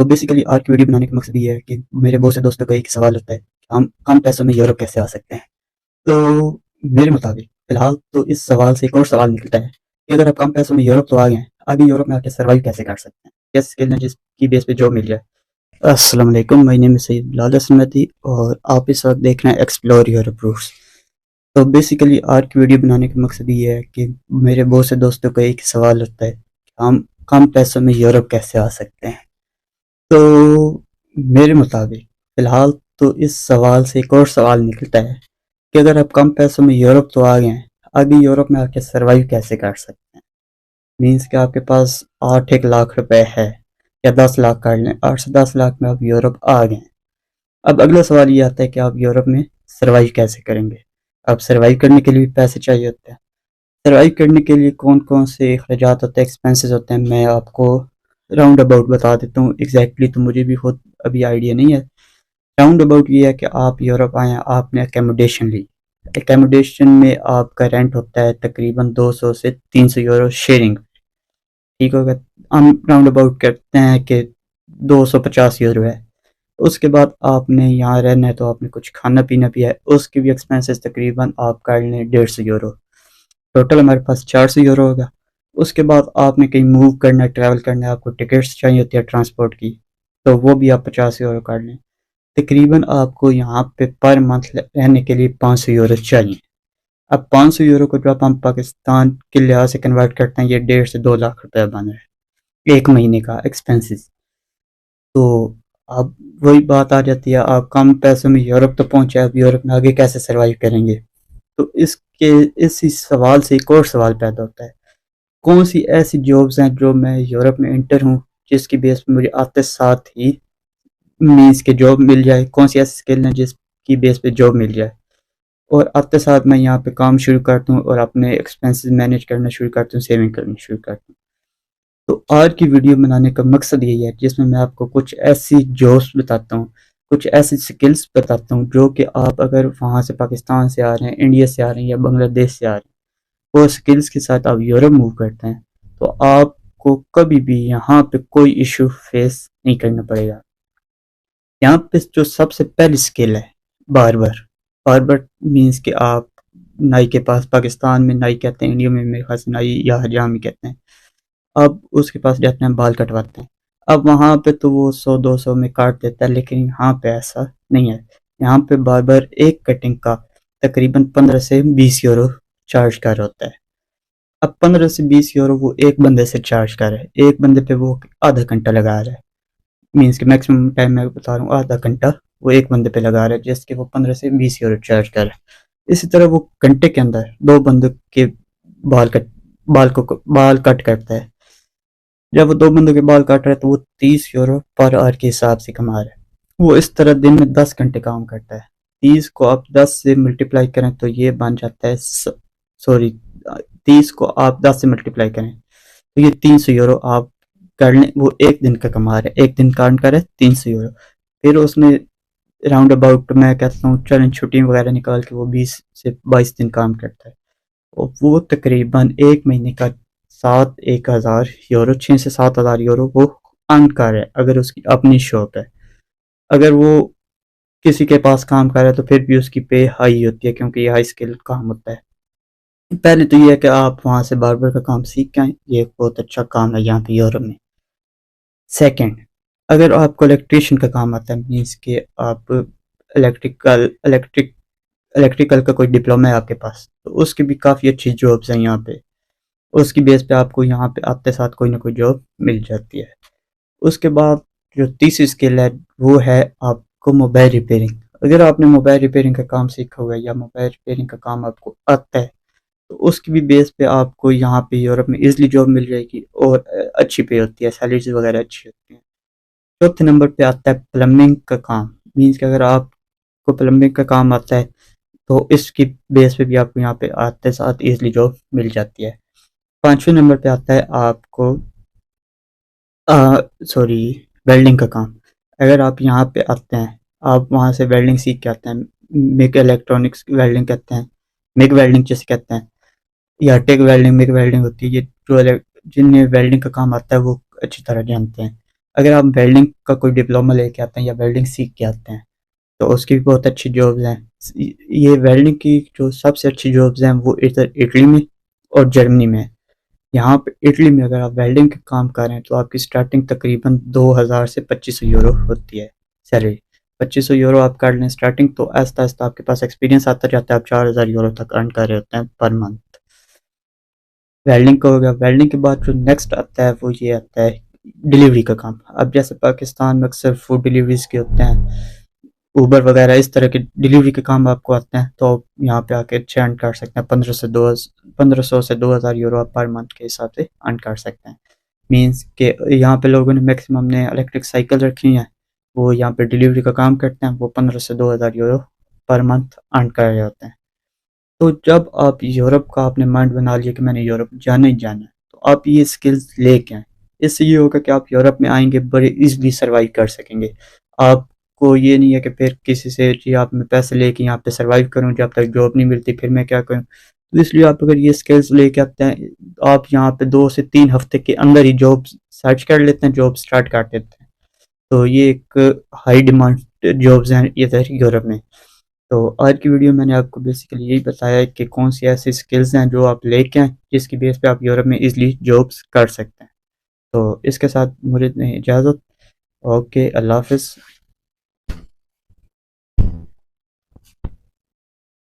तो बेसिकली आज की वीडियो बनाने का मकसद ये है कि मेरे बहुत से दोस्तों का एक सवाल होता है कि हम कम पैसों में यूरोप कैसे आ सकते हैं। तो मेरे मुताबिक फिलहाल तो इस सवाल से एक और सवाल निकलता है कि अगर आप कम पैसों में यूरोप तो आ गए हैं, आगे यूरोप में आके सर्वाइव कैसे कर सकते हैं, क्या स्किल है जिसकी बेस पे जॉब मिल जाए। अस्सलाम वालेकुम, my name is Syed Bilal Hassan Mehdi और आप इस वक्त देख रहे हैं एक्सप्लोर यूरोप रूट्स। तो बेसिकली आज की वीडियो बनाने का मकसद ये है कि मेरे बहुत से दोस्तों का एक सवाल होता है कि हम कम पैसों में यूरोप कैसे आ सकते हैं। तो मेरे मुताबिक फ़िलहाल तो इस सवाल से एक और सवाल निकलता है कि अगर आप कम पैसों में यूरोप तो आ गए हैं, आगे यूरोप में आके सर्वाइव कैसे कर सकते हैं। मीन्स कि आपके पास 8 1 लाख रुपए है या 10 लाख कर लें, 8 से 10 लाख में आप यूरोप आ गए हैं। अब अगला सवाल ये आता है कि आप यूरोप में सर्वाइव कैसे करेंगे। अब सर्वाइव करने के लिए भी पैसे चाहिए होते हैं। सर्वाइव करने के लिए कौन कौन से अखराजात होते हैं, एक्सपेंसेस होते हैं, मैं आपको राउंड अबाउट बता देता हूँ। एग्जैक्टली तो मुझे भी खुद अभी आइडिया नहीं है। राउंड अबाउट ये है कि आप यूरोप आए हैं, आपने एकोमोडेशन ली। एकोमोडेशन में आपका रेंट होता है तकरीबन 200 से 300 यूरो शेयरिंग। ठीक होगा, हम राउंड अबाउट करते हैं कि 250 यूरो है। उसके बाद आपने यहाँ रहना है तो आपने कुछ खाना पीना भी है, उसके भी एक्सपेंसेस तकरीबन आप कर लें 150 यूरो। टोटल हमारे पास 400 यूरो होगा। उसके बाद आपने कहीं मूव करना है, ट्रैवल करना है, आपको टिकट्स चाहिए होती है ट्रांसपोर्ट की, तो वो भी आप 50 यूरो कर लें। तकरीबन आपको यहाँ पे पर मंथ रहने के लिए 500 यूरो चाहिए। अब 500 यूरो को जब हम पाकिस्तान के लिहाज से कन्वर्ट करते हैं, ये 1.5 से 2 लाख रुपए बन रहा है एक महीने का एक्सपेंसेस। तो अब वही बात आ जाती है, आप कम पैसों में यूरोप तो पहुंचे, अब यूरोप में आगे कैसे सरवाइव करेंगे। तो इसके इसी सवाल से एक और सवाल पैदा होता है, कौन सी ऐसी जॉब्स हैं जो मैं यूरोप में इंटर हूँ जिसकी बेस पे मुझे आते साथ ही मीन्स के जॉब मिल जाए। कौन सी ऐसी स्किल है जिसकी बेस पे जॉब मिल जाए और आते साथ मैं यहाँ पे काम शुरू करता हूँ और अपने एक्सपेंसेस मैनेज करना शुरू करता हूँ, सेविंग करनी शुरू करता हूँ। तो आज की वीडियो बनाने का मकसद यही है जिसमें मैं आपको कुछ ऐसी जॉब्स बताता हूँ, कुछ ऐसी स्किल्स बताता हूँ जो कि आप अगर वहाँ से पाकिस्तान से आ रहे हैं, इंडिया से आ रहे हैं या बांग्लादेश से आ रहे हैं, वो स्किल्स के साथ आप यूरोप मूव करते हैं तो आपको कभी भी यहाँ पे कोई इशू फेस नहीं करना पड़ेगा। यहाँ पे जो सबसे पहली स्किल है बार्बर। बार्बर मीन्स कि आप नाई के पास, पाकिस्तान में नाई कहते हैं, इंडिया में मेरे ख्याल से नाई या हजामी कहते हैं। अब उसके पास जाते हैं, बाल कटवाते हैं। अब वहाँ पे तो वो 100 200 में काट देता है, लेकिन यहाँ पे ऐसा नहीं है। यहाँ पे बार्बर एक कटिंग का तकरीबन 15 से 20 यूरो चार्ज कर होता है। अब 15 से 20 यूरो वो एक बंदे से चार्ज कर रहा है, एक बंदे पे वो आधा घंटा लगा रहा है। मीन्स कि मैक्सिमम टाइम मैं बता रहा हूँ, आधा घंटा वो एक बंदे पे लगा रहा है जिसके वो 15 से 20 यूरो चार्ज कर रहा है। इसी तरह वो घंटे के अंदर 2 बंदों के बाल कट बाल कट करता है। जब वो 2 बंदों के बाल काट रहा है तो वो 30 यूरो पर आवर के हिसाब से कमा रहा है। वो इस तरह दिन में 10 घंटे काम करता है। 30 को आप 10 से मल्टीप्लाई करें तो ये बन जाता है, सॉरी, 30 को आप 10 से मल्टीप्लाई करें तो ये 300 यूरो आप कर लें। वो एक दिन का कमा रहे, एक दिन का अर्न करे 300 यूरो। फिर उसने राउंड अबाउट मैं कहता हूँ चलें छुट्टी वगैरह निकाल के वो 20 से 22 दिन काम करता है और वो तकरीबन एक महीने का 7 1 हज़ार यूरो, 6 से 7 हज़ार यूरो वो अर्न कर रहा है अगर उसकी अपनी शॉप है। अगर वो किसी के पास काम कर रहा है तो फिर भी उसकी पे हाई होती है क्योंकि ये हाई स्किल काम होता है। पहले तो ये है कि आप वहाँ से बार्बर का काम सीख के आए, ये एक बहुत अच्छा काम है यहाँ पे यूरोप में। सेकंड, अगर आपको इलेक्ट्रिशियन का काम आता है, मीन्स कि आप इलेक्ट्रिकल का कोई डिप्लोमा है आपके पास, तो उसकी भी काफ़ी अच्छी जॉब्स हैं यहाँ पे। उसकी बेस पे आपको यहाँ पे आते साथ कोई ना कोई जॉब मिल जाती है। उसके बाद जो तीसरी स्किल है वो है आपको मोबाइल रिपेयरिंग। अगर आपने मोबाइल रिपेयरिंग का काम सीखा हुआ है या मोबाइल रिपेयरिंग का काम आपको आता है तो उसकी भी बेस पे आपको यहाँ पे यूरोप में इजीली जॉब मिल जाएगी और अच्छी पे होती है, सैलरीज वगैरह अच्छी होती हैं। चौथे नंबर पे आता है प्लम्बिंग का काम। मीन्स कि अगर आपको प्लम्बिंग का काम आता है तो इसकी बेस पे भी आपको यहाँ पे आते साथ इजीली जॉब मिल जाती है। पांचवें नंबर पे आता है आपको सॉरी, वेल्डिंग का काम। अगर आप यहाँ पे आते हैं, आप वहाँ से वेल्डिंग सीख के आते हैं, मिग इलेक्ट्रॉनिक्स वेल्डिंग कहते हैं, मिग वेल्डिंग जिसे कहते हैं, या टेक वेल्डिंग, मिग वेल्डिंग होती है। ये जो जिन्हें वेल्डिंग का काम आता है वो अच्छी तरह जानते हैं। अगर आप वेल्डिंग का कोई डिप्लोमा लेके आते हैं या वेल्डिंग सीख के आते हैं तो उसकी भी बहुत अच्छी जॉब्स हैं। ये वेल्डिंग की जो सबसे अच्छी जॉब्स हैं वो इधर इटली में और जर्मनी में है। यहाँ पे इटली में अगर आप वेल्डिंग का काम कर रहे हैं तो आपकी स्टार्टिंग तकरीबन 2000 से 2500 यूरो होती है सैलरी। 2500 यूरो आप कर लें स्टार्टिंग, तो आहिस्ता आहिस्ता आपके पास एक्सपीरियंस आता जाता है, आप 4000 यूरो तक अर्न कर रहे होते हैं पर मंथ। वेल्डिंग का हो गया। वेल्डिंग के बाद जो नेक्स्ट आता है वो ये आता है डिलीवरी का काम। अब जैसे पाकिस्तान में अक्सर फूड डिलीवरीज के होते हैं, उबर वगैरह इस तरह के डिलीवरी के काम आपको आते हैं, तो आप यहाँ पे आके अच्छे अर्न कर सकते हैं। 1500 से 2000 यूरो आप पर मंथ के हिसाब से अर्न कर सकते हैं। मीन्स के यहाँ पे लोगों ने मैक्सिमम ने इलेक्ट्रिक साइकिल रखी हैं, वो यहाँ पे डिलीवरी का काम करते हैं, वो 15 से 2000 यूरो पर मंथ अर्न कर रहे होते हैं। तो जब आप यूरोप का आपने माइंड बना लिया कि मैंने यूरोप जाना ही जाना है, तो आप ये स्किल्स लेके आए। इससे ये होगा कि आप यूरोप में आएंगे बड़े इजीली सर्वाइव कर सकेंगे। आपको ये नहीं है कि फिर किसी से जी आप मैं पैसे लेके यहाँ पे सर्वाइव करूँ, जब तक जॉब नहीं मिलती फिर मैं क्या करूँ। तो इसलिए आप अगर ये स्किल्स लेके आते हैं, आप यहाँ पे 2 से 3 हफ्ते के अंदर ही जॉब सर्च कर लेते हैं, जॉब स्टार्ट कर देते हैं। तो ये एक हाई डिमांड जॉब्स हैं इधर यूरोप में। तो आज की वीडियो मैंने आपको बेसिकली यही बताया है कि कौन सी ऐसी स्किल्स हैं जो आप लेके आएँ जिसकी बेस पे आप यूरोप में इजीली जॉब्स कर सकते हैं। तो इसके साथ मुझे इजाज़त। ओके, अल्लाह हाफ़िज़।